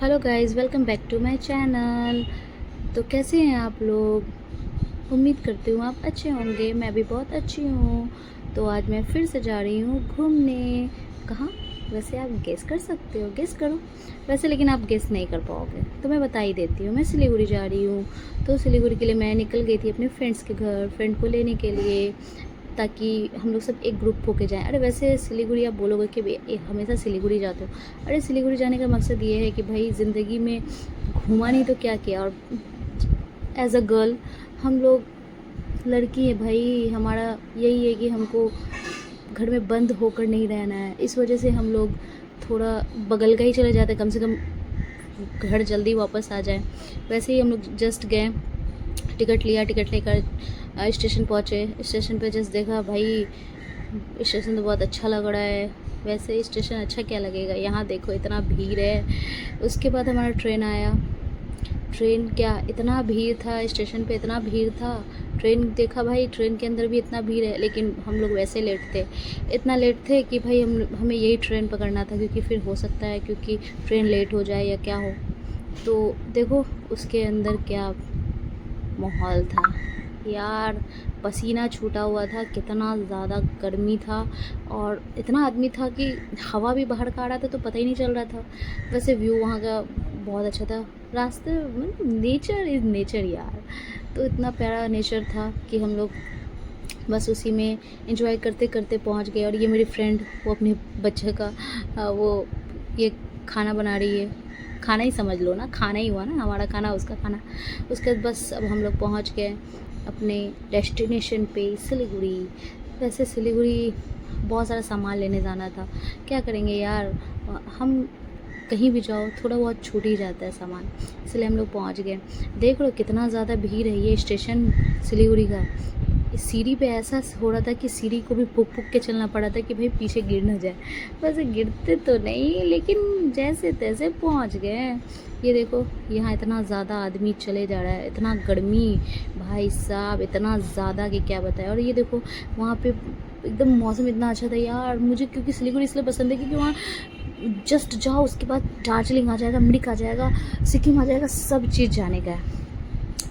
Hello guys, welcome back to my channel. तो कैसे हैं आप लोग? उम्मीद करती हूँ आप अच्छे होंगे। मैं भी बहुत अच्छी हूँ। तो आज मैं फिर से जा रही हूँ घूमने। कहाँ? वैसे आप गेस कर सकते हो, गेस करो। वैसे लेकिन आप गेस नहीं कर पाओगे, तो मैं बता ही देती हूँ। मैं सिलीगुड़ी जा रही हूँ। तो सिलीगुड़ी के लिए मैं निकल गई थी अपने फ्रेंड्स के घर, फ्रेंड को लेने के लिए, ताकि हम लोग सब एक ग्रुप होके जाएं। अरे वैसे सिलीगुड़ी आप बोलोगे कि हमेशा सिलीगुड़ी जाते हो। अरे सिलीगुड़ी जाने का मकसद ये है कि भाई ज़िंदगी में घूमा नहीं तो क्या किया। और एज अ गर्ल हम लोग, लड़की है भाई, हमारा यही है कि हमको घर में बंद होकर नहीं रहना है। इस वजह से हम लोग थोड़ा बगल का ही चले जाते, कम से कम घर जल्दी वापस आ जाए। वैसे ही हम लोग जस्ट गए, टिकट लिया, टिकट लेकर स्टेशन पहुँचे। स्टेशन पे जस्ट देखा भाई, स्टेशन तो बहुत अच्छा लग रहा है। वैसे स्टेशन अच्छा क्या लगेगा, यहाँ देखो इतना भीड़ है। उसके बाद हमारा ट्रेन आया। ट्रेन क्या, इतना भीड़ था स्टेशन पे, इतना भीड़ था। ट्रेन देखा भाई, ट्रेन के अंदर भी इतना भीड़ है, लेकिन हम लोग वैसे लेट थे। इतना लेट थे कि भाई हमें यही ट्रेन पकड़ना था, क्योंकि फिर हो सकता है क्योंकि ट्रेन लेट हो जाए या क्या हो। तो देखो उसके अंदर क्या माहौल था यार, पसीना छूटा हुआ था, कितना ज़्यादा गर्मी था। और इतना आदमी था कि हवा भी बाहर का आ रहा था तो पता ही नहीं चल रहा था। वैसे व्यू वहाँ का बहुत अच्छा था। रास्ते नेचर इज़ नेचर यार। तो इतना प्यारा नेचर था कि हम लोग बस उसी में एंजॉय करते करते पहुँच गए। और ये मेरी फ्रेंड, वो अपने बच्चे का वो ये खाना बना रही है। खाना ही समझ लो ना, खाना ही हुआ ना, हमारा खाना उसका खाना। उसके बाद बस अब हम लोग पहुंच गए अपने डेस्टिनेशन पे, सिलीगुड़ी। वैसे सिलीगुड़ी बहुत सारा सामान लेने जाना था। क्या करेंगे यार, हम कहीं भी जाओ थोड़ा बहुत छूट ही जाता है सामान, इसलिए हम लोग पहुंच गए। देख लो कितना ज़्यादा भीड़ है। ये स्टेशन सिलीगुड़ी का, इस सीढ़ी पे ऐसा हो रहा था कि सीढ़ी को भी फूक फूक के चलना पड़ा था कि भाई पीछे गिर ना जाए। वैसे गिरते तो नहीं, लेकिन जैसे तैसे पहुंच गए। ये देखो यहाँ इतना ज़्यादा आदमी चले जा रहा है, इतना गर्मी भाई साहब, इतना ज़्यादा कि क्या बताएं। और ये देखो वहाँ पे एकदम मौसम इतना अच्छा था यार मुझे, क्योंकि सिलीगुड़ी इसलिए पसंद है क्योंकि वहाँ जस्ट जाओ, उसके बाद दार्जिलिंग आ जाएगा, मिरिक आ जाएगा, सिक्किम आ जाएगा, सब चीज़ जाने का है।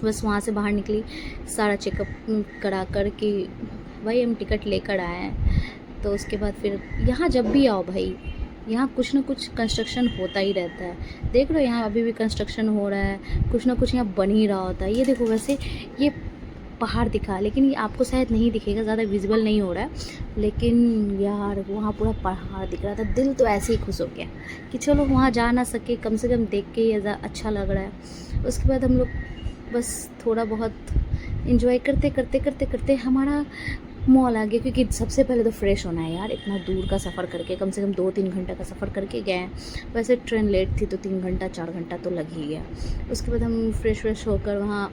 बस वहाँ से बाहर निकली, सारा चेकअप करा कर कि भाई हम टिकट लेकर आए हैं। तो उसके बाद फिर यहाँ जब भी आओ भाई, यहाँ कुछ ना कुछ कंस्ट्रक्शन होता ही रहता है। देख लो यहाँ अभी भी कंस्ट्रक्शन हो रहा है, कुछ ना कुछ यहाँ बन ही रहा होता है। ये देखो वैसे ये पहाड़ दिखा, लेकिन ये आपको शायद नहीं दिखेगा, ज़्यादा विजिबल नहीं हो रहा है, लेकिन यार वहाँ पूरा पहाड़ दिख रहा था। दिल तो ऐसे ही खुश हो गया कि चलो वहाँ जा ना सके, कम से कम देख के ही अच्छा लग रहा है। उसके बाद हम लोग बस थोड़ा बहुत इंजॉय करते करते करते करते हमारा मॉल आ गया, क्योंकि सबसे पहले तो फ्रेश होना है यार। इतना दूर का सफ़र करके, कम से कम 2-3 घंटे का सफ़र करके गए। वैसे ट्रेन लेट थी तो 3 घंटा 4 घंटा तो लग ही गया। उसके बाद हम फ्रेश होकर वहाँ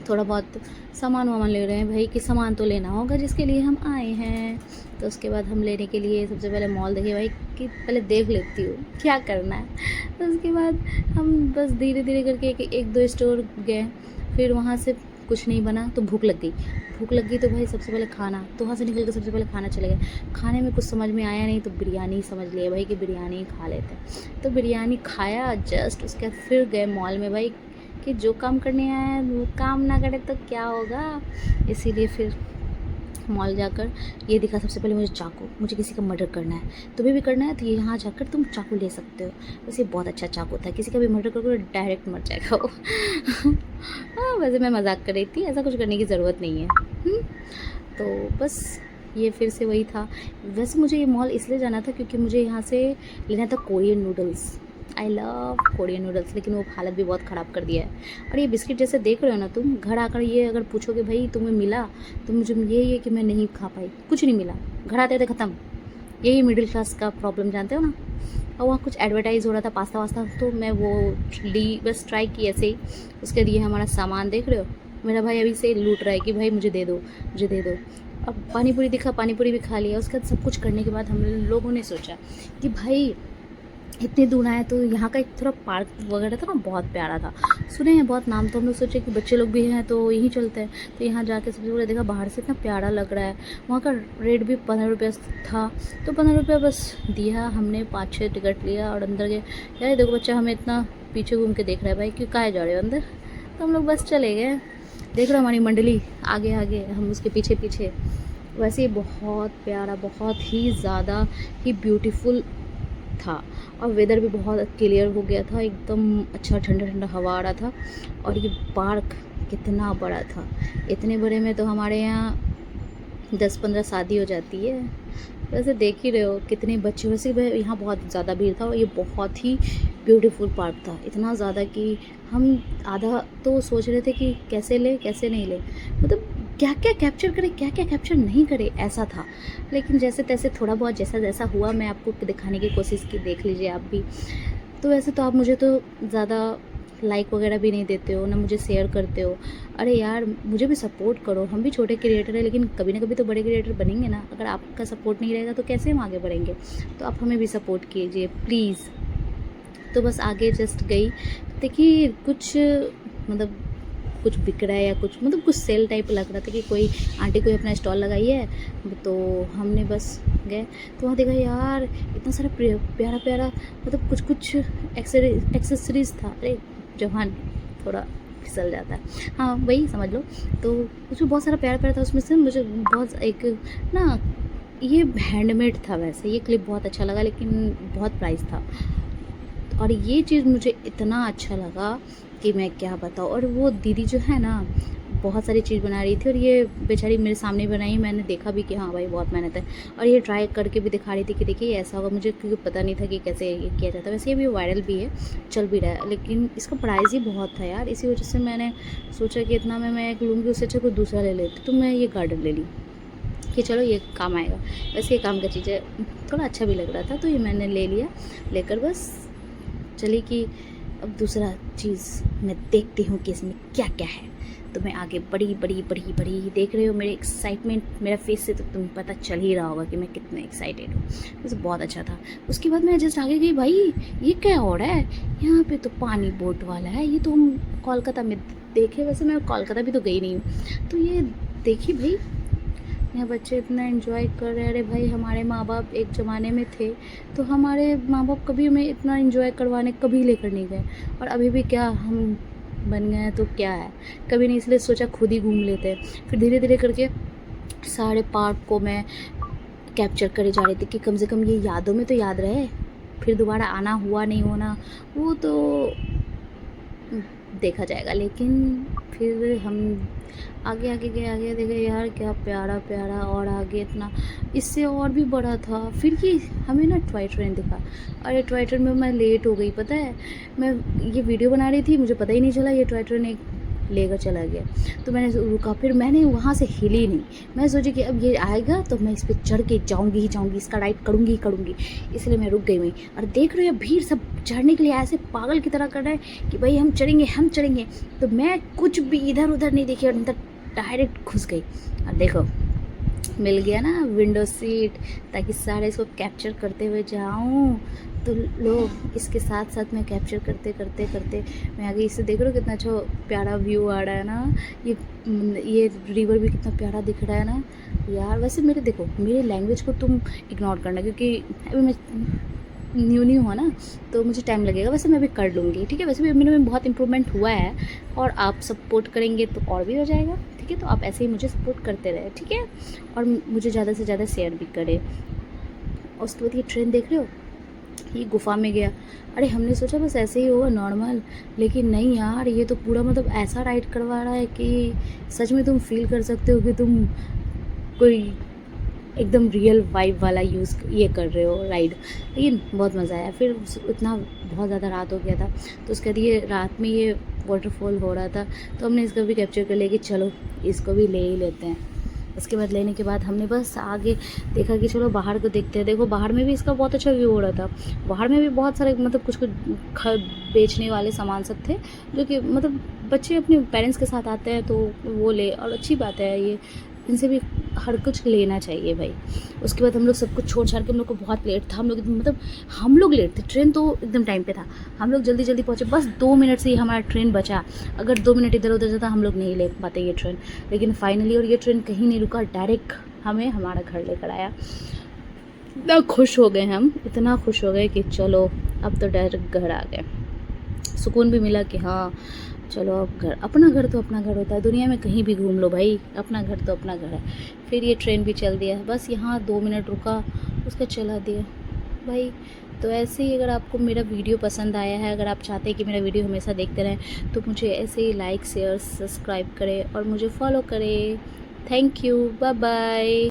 थोड़ा बहुत सामान वामान ले रहे हैं भाई, कि सामान तो लेना होगा जिसके लिए हम आए हैं। तो उसके बाद हम लेने के लिए सबसे पहले मॉल देखे भाई, कि पहले देख लेती हूँ क्या करना है। तो उसके बाद हम बस धीरे धीरे करके एक दो स्टोर गए। फिर वहाँ से कुछ नहीं बना तो भूख लग गई। भूख लग गई तो भाई सबसे पहले खाना, तो वहाँ से निकल के सबसे पहले खाना चले गए। खाने में कुछ समझ में आया नहीं तो बिरयानी समझ लिया भाई कि बिरयानी खा लेते हैं। तो बिरयानी खाया जस्ट, उसके बाद फिर गए मॉल में भाई, कि जो काम करने आया है वो काम ना करे तो क्या होगा। इसीलिए फिर मॉल जाकर ये दिखा सबसे पहले मुझे चाकू, मुझे किसी का मर्डर करना है, तुम्हें भी करना है तो यहाँ जाकर तुम चाकू ले सकते हो। वैसे बहुत अच्छा चाकू था, किसी का भी मर्डर करोगे डायरेक्ट मर जाएगा वो। हाँ वैसे मैं मजाक कर रही थी, ऐसा कुछ करने की ज़रूरत नहीं है। तो बस ये फिर से वही था। वैसे मुझे ये मॉल इसलिए जाना था क्योंकि मुझे यहाँ से लेना था Korean noodles. I love Korean noodles, लेकिन वो हालत भी बहुत ख़राब कर दिया है। और ये बिस्किट जैसे देख रहे हो ना तुम, घर आकर ये अगर पूछोगे भाई तुम्हें मिला, तो मुझे यही है कि मैं नहीं खा पाई, कुछ नहीं मिला, घर आते थे ख़त्म। यही मिडिल क्लास का प्रॉब्लम, जानते हो ना। और वहाँ कुछ एडवर्टाइज़ हो रहा था पास्ता वास्ता, तो मैं वो ली, बस ट्राई की ऐसे ही। उसके लिए हमारा सामान देख रहे हो, मेरा भाई अभी से लूट रहा है कि भाई मुझे दे दो, मुझे दे दो। अब पानी पूरी दिखा, पानी पूरी भी खा लिया। उसके बाद सब कुछ करने के बाद हम लोगों ने सोचा कि भाई इतनी दूर आए तो यहाँ का एक थोड़ा पार्क वगैरह था ना, बहुत प्यारा था। सुने हैं बहुत नाम, तो हम लोग सोचे कि बच्चे लोग भी हैं तो यहीं चलते हैं। तो यहाँ जाके सबसे पहले देखा बाहर से इतना प्यारा लग रहा है। वहाँ का रेट भी 15 रुपये था, तो 15 रुपये बस दिया हमने, 5-6 टिकट लिया और अंदर गए। यार देखो बच्चा हमें इतना पीछे घूम के देख रहा है, भाई क्यों काहे जा रहे हो अंदर। तो हम लोग बस चले गए। देख रहे हो हमारी मंडली आगे आगे, हम उसके पीछे पीछे। वैसे ही बहुत प्यारा, बहुत ही ज़्यादा ही ब्यूटीफुल था। और वेदर भी बहुत क्लियर हो गया था, एकदम अच्छा ठंडा ठंडा हवा आ रहा था। और ये पार्क कितना बड़ा था, इतने बड़े में तो हमारे यहाँ 10-15 शादी हो जाती है। वैसे देख ही रहे हो कितने बच्चे, वैसे यहाँ बहुत ज़्यादा भीड़ था। और ये बहुत ही ब्यूटीफुल पार्क था, इतना ज़्यादा कि हम आधा तो सोच रहे थे कि कैसे ले कैसे नहीं ले, मतलब क्या क्या कैप्चर करें क्या क्या कैप्चर नहीं करें, ऐसा था। लेकिन जैसे तैसे थोड़ा बहुत जैसा जैसा हुआ मैं आपको दिखाने की कोशिश की, देख लीजिए आप भी। तो वैसे तो आप मुझे तो ज़्यादा लाइक वगैरह भी नहीं देते हो ना, मुझे शेयर करते हो। अरे यार मुझे भी सपोर्ट करो, हम भी छोटे क्रिएटर हैं लेकिन कभी ना कभी तो बड़े क्रिएटर बनेंगे ना। अगर आपका सपोर्ट नहीं रहेगा तो कैसे हम आगे बढ़ेंगे। तो आप हमें भी सपोर्ट कीजिए प्लीज़। तो बस आगे जस्ट गई, देखिए कुछ मतलब कुछ बिक रहा है या कुछ मतलब कुछ सेल टाइप लग रहा था कि कोई आंटी कोई अपना स्टॉल लगाई है। तो हमने बस गए तो वहाँ देखा यार इतना सारा प्यारा प्यारा, मतलब कुछ कुछ एक्सेसरीज था। अरे जवान थोड़ा फिसल जाता है, हाँ वही समझ लो। तो उसमें बहुत सारा प्यारा प्यारा था, उसमें से मुझे बहुत एक ना, ये हैंडमेड था। वैसे ये क्लिप बहुत अच्छा लगा लेकिन बहुत प्राइस था। और ये चीज़ मुझे इतना अच्छा लगा कि मैं क्या बताऊँ। और वो दीदी जो है ना बहुत सारी चीज़ बना रही थी और ये बेचारी मेरे सामने बनाई, मैंने देखा भी कि हाँ भाई बहुत मेहनत है। और ये ट्राई करके भी दिखा रही थी कि देखिए ऐसा होगा, मुझे क्योंकि पता नहीं था कि कैसे ये किया जाता है। वैसे ये भी वायरल भी है, चल भी रहा है, लेकिन इसका प्राइस ही बहुत था यार। इसी वजह से मैंने सोचा कि इतना में मैं एक लूँगी, उससे अच्छा कोई दूसरा ले लेती। तो मैं ये गार्डन ले ली कि चलो ये काम आएगा। वैसे ये काम का चीज़ है, थोड़ा अच्छा भी लग रहा था तो ये मैंने ले लिया। लेकर बस चली कि अब दूसरा चीज़ मैं देखती हूँ कि इसमें क्या क्या है। तो मैं आगे बड़ी बड़ी बड़ी बड़ी, देख रहे हो मेरे एक्साइटमेंट मेरा फेस से तो तुम्हें पता चल ही रहा होगा कि मैं कितना एक्साइटेड हूँ। वैसे बहुत अच्छा था। उसके बाद मैं जस्ट आगे गई, भाई ये क्या हो रहा है यहाँ पे, तो पानी बोट वाला है। ये तो हम कोलकाता में देखे, वैसे मैं कोलकाता भी तो गई नहीं हूँ। तो ये देखी भाई यहाँ बच्चे इतना एंजॉय कर रहे हैं। अरे भाई हमारे माँ बाप एक ज़माने में थे तो हमारे माँ बाप कभी हमें इतना एंजॉय करवाने कभी लेकर नहीं गए। और अभी भी क्या हम बन गए हैं तो क्या है, कभी नहीं, इसलिए सोचा खुद ही घूम लेते हैं। फिर धीरे धीरे करके सारे पार्क को मैं कैप्चर करे जा रही थी कि कम से कम ये यादों में तो याद रहे। फिर दोबारा आना हुआ नहीं होना वो तो देखा जाएगा। लेकिन फिर हम आगे आगे गए, आगे देखे यार क्या प्यारा प्यारा, और आगे इतना इससे और भी बड़ा था। फिर ये हमें ना टॉय ट्रेन दिखा। अरे टॉय ट्रेन में मैं लेट हो गई, पता है मैं ये वीडियो बना रही थी, मुझे पता ही नहीं चला ये टॉय ट्रेन एक लेकर चला गया। तो मैंने रुका, फिर मैंने वहाँ से हिली नहीं। मैं सोची कि अब ये आएगा तो मैं इस पर चढ़ के जाऊँगी ही जाऊँगी, इसका राइड करूँगी ही करूँगी, इसलिए मैं रुक गई वहीं। और देख रहे हो भीड़ सब चढ़ने के लिए ऐसे पागल की तरह कर रहे हैं कि भाई हम चढ़ेंगे हम चढ़ेंगे। तो मैं कुछ भी इधर उधर नहीं देखी और अंदर डायरेक्ट घुस गई। और देखो मिल गया ना विंडो सीट, ताकि सारे इसको कैप्चर करते हुए जाऊं। तो लोग इसके साथ साथ मैं कैप्चर करते करते करते मैं आगे। इससे देख रहे हो कितना अच्छा प्यारा व्यू आ रहा है ना, ये रिवर भी कितना प्यारा दिख रहा है ना यार। वैसे मेरे देखो मेरी लैंग्वेज को तुम इग्नोर करना, क्योंकि अभी मैं न्यू हुआ ना तो मुझे टाइम लगेगा। वैसे मैं भी कर लूँगी, ठीक है। वैसे भी मेरे में बहुत इंप्रूवमेंट हुआ है और आप सपोर्ट करेंगे तो और भी हो जाएगा, ठीक है। तो आप ऐसे ही मुझे सपोर्ट करते रहे, ठीक है। और मुझे ज़्यादा से ज़्यादा शेयर भी करें। और उसके बाद ये ट्रेन देख रहे हो, ये गुफा में गया। अरे हमने सोचा बस ऐसे ही होगा नॉर्मल, लेकिन नहीं यार ये तो पूरा मतलब ऐसा राइड करवा रहा है कि सच में तुम फील कर सकते हो कि तुम कोई एकदम रियल वाइब वाला ये कर रहे हो राइड। लेकिन बहुत मज़ा आया। फिर इतना बहुत ज़्यादा रात हो गया था, तो उसके बाद ये रात में ये वाटरफॉल हो रहा था, तो हमने इसको भी कैप्चर कर लिया कि चलो इसको भी ले ही लेते हैं। उसके बाद लेने के बाद हमने बस आगे देखा कि चलो बाहर को देखते हैं। देखो बाहर में भी इसका बहुत अच्छा व्यू हो रहा था। बाहर में भी बहुत सारे मतलब कुछ कुछ बेचने वाले सामान सब थे, जो कि मतलब बच्चे अपने पेरेंट्स के साथ आते हैं तो वो ले, और अच्छी बात है ये इनसे भी हर कुछ लेना चाहिए भाई। उसके बाद हम लोग सब कुछ छोड़ छाड़ के हम लोग को बहुत लेट था, हम लोग लेट थे, ट्रेन तो एकदम टाइम पे था, हम लोग जल्दी जल्दी पहुँचे, बस 2 मिनट से ही हमारा ट्रेन बचा। अगर 2 मिनट इधर उधर जाता हम लोग नहीं ले पाते ये ट्रेन, लेकिन फाइनली, और ये ट्रेन कहीं नहीं रुका, डायरेक्ट हमें हमारा घर लेकर आया। इतना खुश हो गए हम, इतना खुश हो गए कि चलो अब तो डायरेक्ट घर आ गए। सुकून भी मिला कि हाँ चलो अब घर, अपना घर तो अपना घर होता है, दुनिया में कहीं भी घूम लो भाई, अपना घर तो अपना घर है। फिर ये ट्रेन भी चल दिया, बस यहाँ 2 मिनट रुका, उसका चला दिया भाई। तो ऐसे ही अगर आपको मेरा वीडियो पसंद आया है, अगर आप चाहते हैं कि मेरा वीडियो हमेशा देखते रहें, तो मुझे ऐसे ही लाइक शेयर सब्सक्राइब करें और मुझे फॉलो करें। Thank you, bye bye.